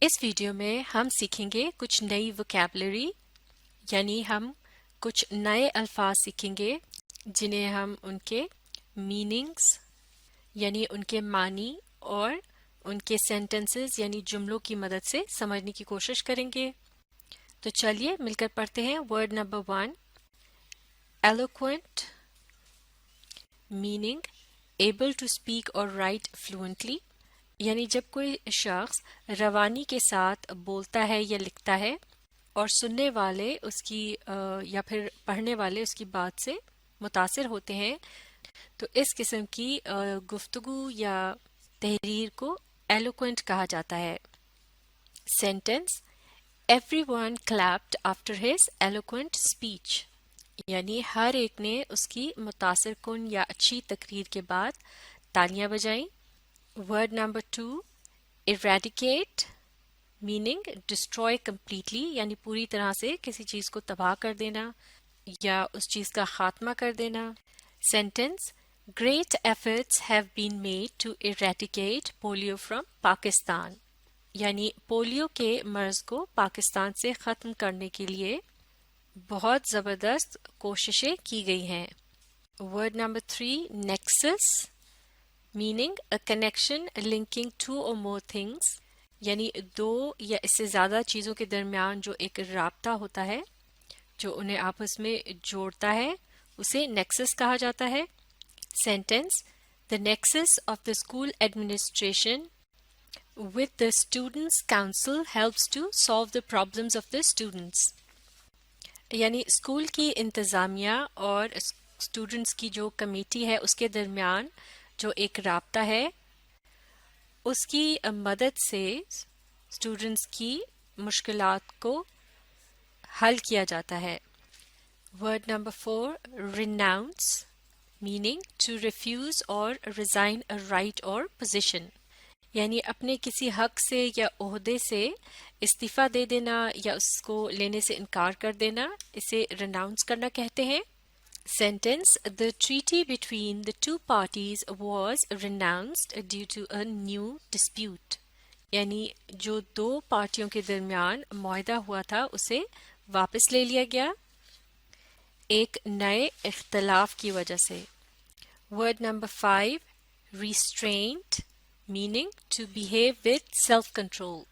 اس video میں ہم سیکھیں گے کچھ نئی وکیبلری، یعنی ہم کچھ نئے الفاظ سیکھیں گے جنہیں ہم ان کے میننگز یعنی ان کے معنی اور ان کے سینٹنسز یعنی جملوں کی مدد سے سمجھنے کی کوشش کریں گے۔ تو چلیے مل کر پڑھتے ہیں۔ Word number 1، eloquent، meaning able to speak or write fluently، یعنی جب کوئی شخص روانی کے ساتھ بولتا ہے یا لکھتا ہے اور سننے والے اس کی یا پھر پڑھنے والے اس کی بات سے متاثر ہوتے ہیں، تو اس قسم کی گفتگو یا تحریر کو ایلوکوینٹ کہا جاتا ہے۔ Sentence everyone clapped after his eloquent speech، یعنی ہر ایک نے اس کی متاثر کن یا اچھی تقریر کے بعد تالیاں بجائیں۔ Word number 2، eradicate، meaning destroy completely, یعنی پوری طرح سے کسی چیز کو تباہ کر دینا یا اس چیز کا خاتمہ کر دینا۔ Sentence great efforts have been made to eradicate polio from Pakistan, یعنی پولیو کے مرض کو پاکستان سے ختم کرنے کے لیے بہت زبردست کوششیں کی گئی ہیں۔ Word number 3، nexus, meaning a connection linking two or more things، یعنی دو یا اس سے زیادہ چیزوں کے درمیان جو ایک رابطہ ہوتا ہے جو انہیں آپس میں جوڑتا ہے اسے نیکسس کہا جاتا ہے۔ Sentence the nexus of the school administration with the students council helps to solve the problems of the students، یعنی اسکول کی انتظامیہ اور اسٹوڈنٹس کی جو کمیٹی ہے اس کے درمیان جو ایک رابطہ ہے اس کی مدد سے اسٹوڈنٹس کی مشکلات کو حل کیا جاتا ہے۔ Word number 4، renounce، meaning to refuse اور resign a right or position، یعنی اپنے کسی حق سے یا عہدے سے استعفیٰ دے دینا یا اس کو لینے سے انکار کر دینا، اسے ریناؤنس کرنا کہتے ہیں۔ Sentence the treaty between the two parties was renounced due to a new dispute، یعنی جو دو پارٹیوں کے درمیان معاہدہ ہوا تھا اسے واپس لے لیا گیا ایک نئے اختلاف کی وجہ سے۔ Word number 5، restraint، meaning to behave with self control،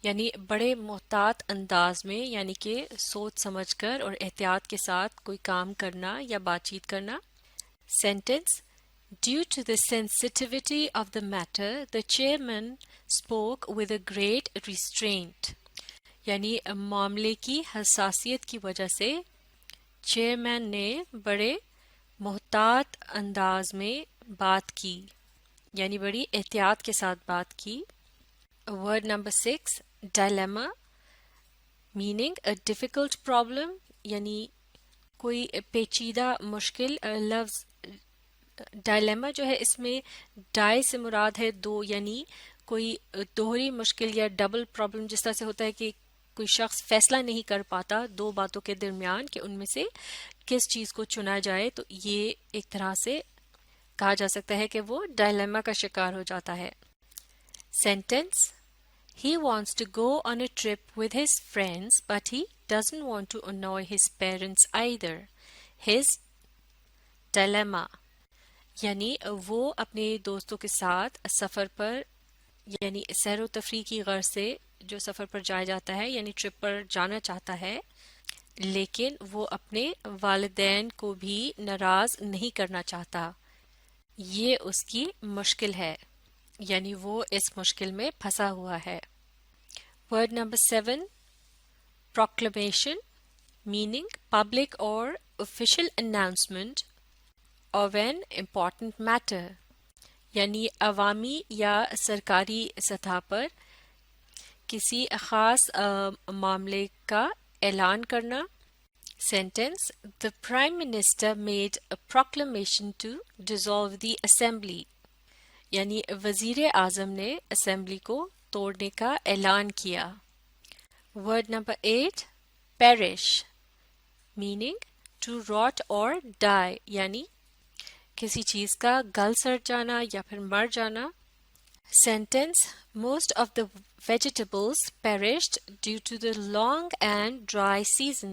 یعنی بڑے محتاط انداز میں، یعنی کہ سوچ سمجھ کر اور احتیاط کے ساتھ کوئی کام کرنا یا بات چیت کرنا۔ Sentence due to the sensitivity of the matter the chairman spoke with a great restraint، یعنی معاملے کی حساسیت کی وجہ سے چیئرمین نے بڑے محتاط انداز میں بات کی، یعنی بڑی احتیاط کے ساتھ بات کی۔ Word number 6، dilemma, meaning a difficult problem, یعنی کوئی پیچیدہ مشکل۔ لفظ ڈائلیما جو ہے اس میں ڈائی سے مراد ہے دو، یعنی کوئی دوہری مشکل یا ڈبل پرابلم، جس طرح سے ہوتا ہے کہ کوئی شخص فیصلہ نہیں کر پاتا دو باتوں کے درمیان کہ ان میں سے کس چیز کو چنا جائے، تو یہ ایک طرح سے کہا جا سکتا ہے کہ وہ ڈائلیما کا شکار ہو جاتا ہے۔ Sentence He wants to go on a trip with his friends but he doesn't want to annoy his parents either. His dilemma، یعنی وہ اپنے دوستوں کے ساتھ سفر پر، یعنی سیر و تفریح کی غرض سے جو سفر پر جایا جاتا ہے یعنی ٹرپ پر جانا چاہتا ہے، لیکن وہ اپنے والدین کو بھی ناراض نہیں کرنا چاہتا، یہ اس کی مشکل ہے، یعنی وہ اس مشکل میں پھنسا ہوا ہے۔ Word number 7، proclamation، meaning public or official announcement of an important matter، یعنی عوامی یا سرکاری سطح پر کسی خاص معاملے کا اعلان کرنا۔ Sentence the prime minister made a proclamation to dissolve the assembly، یعنی وزیر اعظم نے اسمبلی کو توڑنے کا اعلان کیا۔ Word number 8، perish، meaning to rot اور die، یعنی کسی چیز کا گل سڑ جانا یا پھر مر جانا۔ Sentence: Most of the vegetables perished due to the long and dry season.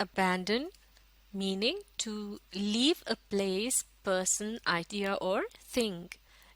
abandon, meaning to leave a place, person, idea or thing।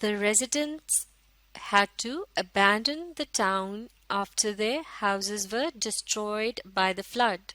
The residents had to abandon the town after their houses were destroyed by the flood।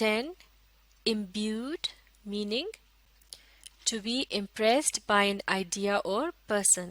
10, imbued, meaning to be impressed by an idea or person।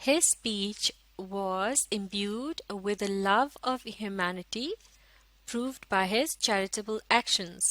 His speech was imbued with a love of humanity proved by his charitable actions।